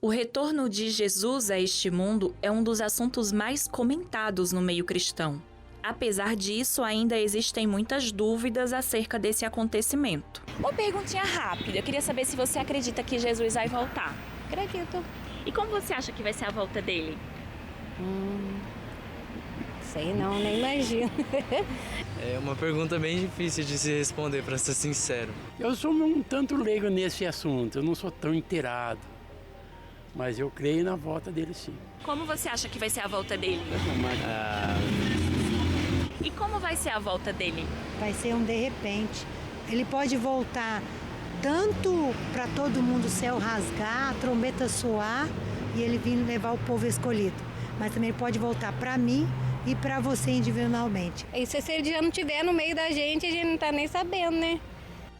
O retorno de Jesus a este mundo é um dos assuntos mais comentados no meio cristão. Apesar disso, ainda existem muitas dúvidas acerca desse acontecimento. Uma perguntinha rápida, eu queria saber se você acredita que Jesus vai voltar. Acredito. E como você acha que vai ser a volta dele? Sei não, nem imagino. É uma pergunta bem difícil de se responder, para ser sincero. Eu sou um tanto leigo nesse assunto, eu não sou tão inteirado, mas eu creio na volta dele sim. Como você acha que vai ser a volta dele? E como vai ser a volta dele? Vai ser um de repente. Ele pode voltar tanto para todo mundo, o céu rasgar, a trombeta soar e ele vir levar o povo escolhido. Mas também ele pode voltar para mim e para você individualmente. E se ele já não estiver no meio da gente, a gente não tá nem sabendo, né?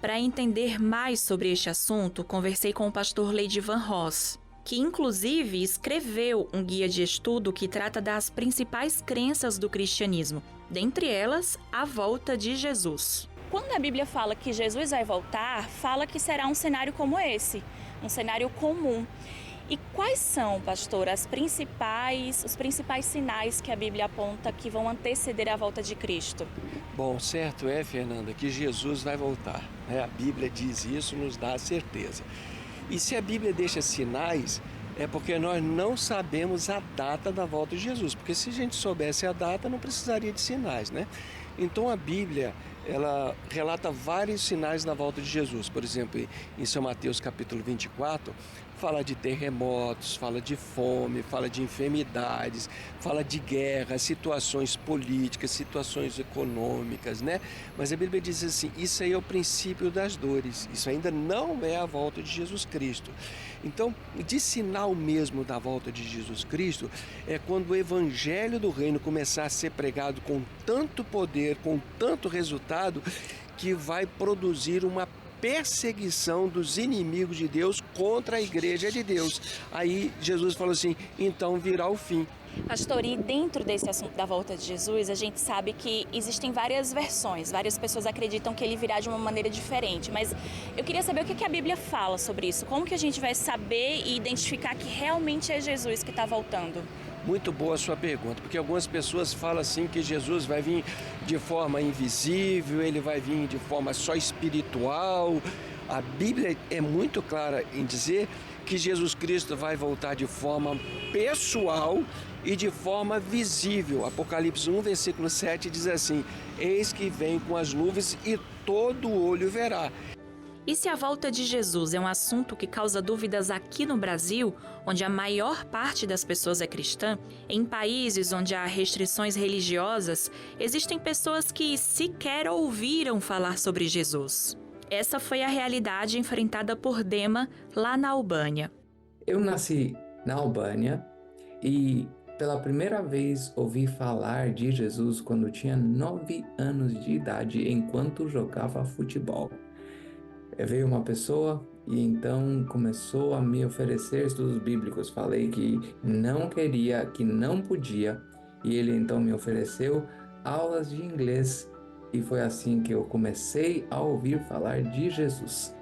Para entender mais sobre este assunto, conversei com o pastor Leidivan Ross, que inclusive escreveu um guia de estudo que trata das principais crenças do cristianismo, dentre elas, a volta de Jesus. Quando a Bíblia fala que Jesus vai voltar, fala que será um cenário como esse, um cenário comum. E quais são, pastor, os principais sinais que a Bíblia aponta que vão anteceder a volta de Cristo? Bom, certo é, Fernanda, que Jesus vai voltar, né? A Bíblia diz isso, nos dá a certeza. E se a Bíblia deixa sinais, é porque nós não sabemos a data da volta de Jesus, porque se a gente soubesse a data, não precisaria de sinais, né? Então a Bíblia, ela relata vários sinais da volta de Jesus. Por exemplo, em São Mateus capítulo 24, fala de terremotos, fala de fome, fala de enfermidades, fala de guerra, situações políticas, situações econômicas, né? Mas a Bíblia diz assim, isso aí é o princípio das dores, isso ainda não é a volta de Jesus Cristo. Então, de sinal mesmo da volta de Jesus Cristo, é quando o evangelho do reino começar a ser pregado com tanto poder, com tanto resultado, que vai produzir uma perseguição dos inimigos de Deus contra a igreja de Deus. Aí Jesus falou assim, então virá o fim. Pastor, e dentro desse assunto da volta de Jesus, a gente sabe que existem várias versões, várias pessoas acreditam que ele virá de uma maneira diferente, mas eu queria saber o que a Bíblia fala sobre isso, como que a gente vai saber e identificar que realmente é Jesus que está voltando? Muito boa a sua pergunta, porque algumas pessoas falam assim que Jesus vai vir de forma invisível, ele vai vir de forma só espiritual. A Bíblia é muito clara em dizer que Jesus Cristo vai voltar de forma pessoal e de forma visível. Apocalipse 1, versículo 7 diz assim, eis que vem com as nuvens e todo olho verá. E se a volta de Jesus é um assunto que causa dúvidas aqui no Brasil, onde a maior parte das pessoas é cristã, em países onde há restrições religiosas, existem pessoas que sequer ouviram falar sobre Jesus. Essa foi a realidade enfrentada por Dema lá na Albânia. Eu nasci na Albânia e pela primeira vez ouvi falar de Jesus quando tinha 9 anos de idade, enquanto jogava futebol. Veio uma pessoa e então começou a me oferecer estudos bíblicos. Falei que não queria, que não podia, e ele então me ofereceu aulas de inglês e foi assim que eu comecei a ouvir falar de Jesus.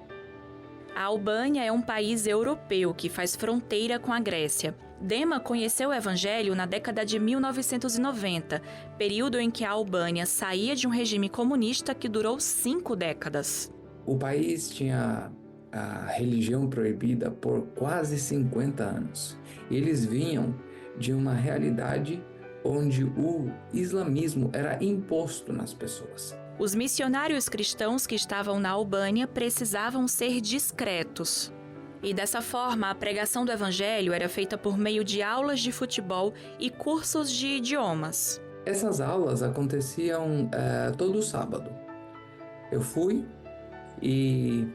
A Albânia é um país europeu que faz fronteira com a Grécia. Dema conheceu o Evangelho na década de 1990, período em que a Albânia saía de um regime comunista que durou 5 décadas. O país tinha a religião proibida por quase 50 anos. Eles vinham de uma realidade onde o islamismo era imposto nas pessoas. Os missionários cristãos que estavam na Albânia precisavam ser discretos. E dessa forma, a pregação do evangelho era feita por meio de aulas de futebol e cursos de idiomas. Essas aulas aconteciam todo sábado. Eu fui e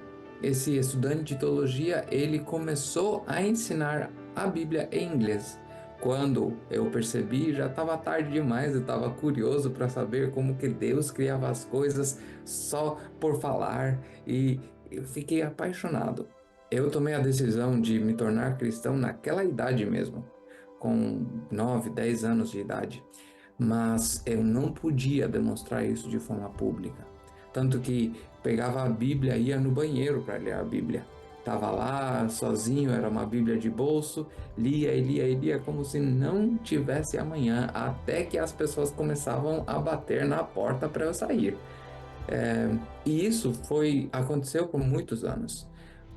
esse estudante de teologia, ele começou a ensinar a Bíblia em inglês. Quando eu percebi, já estava tarde demais, eu estava curioso para saber como que Deus criava as coisas só por falar e eu fiquei apaixonado. Eu tomei a decisão de me tornar cristão naquela idade mesmo, com 9, 10 anos de idade, mas eu não podia demonstrar isso de forma pública. Tanto que pegava a Bíblia e ia no banheiro para ler a Bíblia. estava lá sozinho, era uma Bíblia de bolso, lia e lia e lia como se não tivesse amanhã, até que as pessoas começavam a bater na porta para eu sair. E isso aconteceu por muitos anos.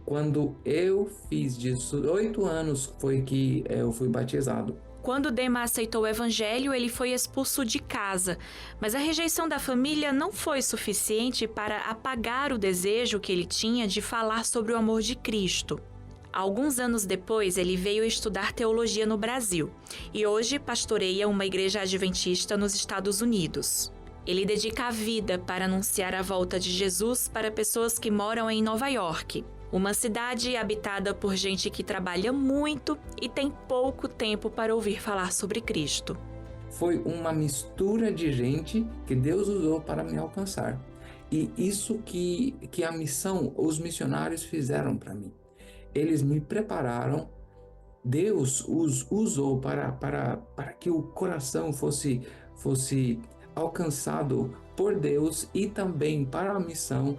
Quando eu fiz 18 anos foi que eu fui batizado. Quando Dema aceitou o evangelho, ele foi expulso de casa, mas a rejeição da família não foi suficiente para apagar o desejo que ele tinha de falar sobre o amor de Cristo. Alguns anos depois, ele veio estudar teologia no Brasil e hoje pastoreia uma igreja adventista nos Estados Unidos. Ele dedica a vida para anunciar a volta de Jesus para pessoas que moram em Nova York, uma cidade habitada por gente que trabalha muito e tem pouco tempo para ouvir falar sobre Cristo. Foi uma mistura de gente que Deus usou para me alcançar. E isso que a missão, os missionários fizeram para mim. Eles me prepararam, Deus os usou para que o coração fosse alcançado por Deus e também para a missão.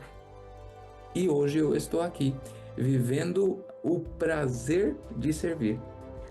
E hoje eu estou aqui, vivendo o prazer de servir.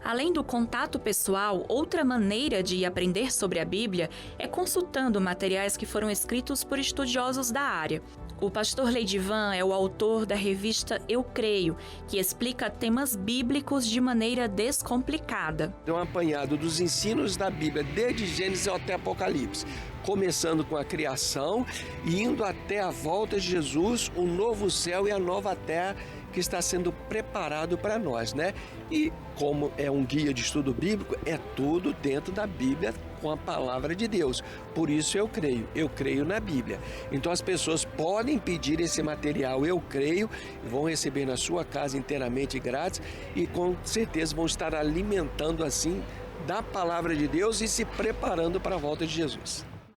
Além do contato pessoal, outra maneira de aprender sobre a Bíblia é consultando materiais que foram escritos por estudiosos da área. O pastor Leidivan é o autor da revista Eu Creio, que explica temas bíblicos de maneira descomplicada. É um apanhado dos ensinos da Bíblia, desde Gênesis até Apocalipse, começando com a criação e indo até a volta de Jesus, o novo céu e a nova terra que está sendo preparado para nós, né? E como é um guia de estudo bíblico, é tudo dentro da Bíblia com a palavra de Deus. Por isso eu creio na Bíblia. Então as pessoas podem pedir esse material, eu creio, e vão receber na sua casa inteiramente grátis e com certeza vão estar alimentando assim da palavra de Deus e se preparando para a volta de Jesus.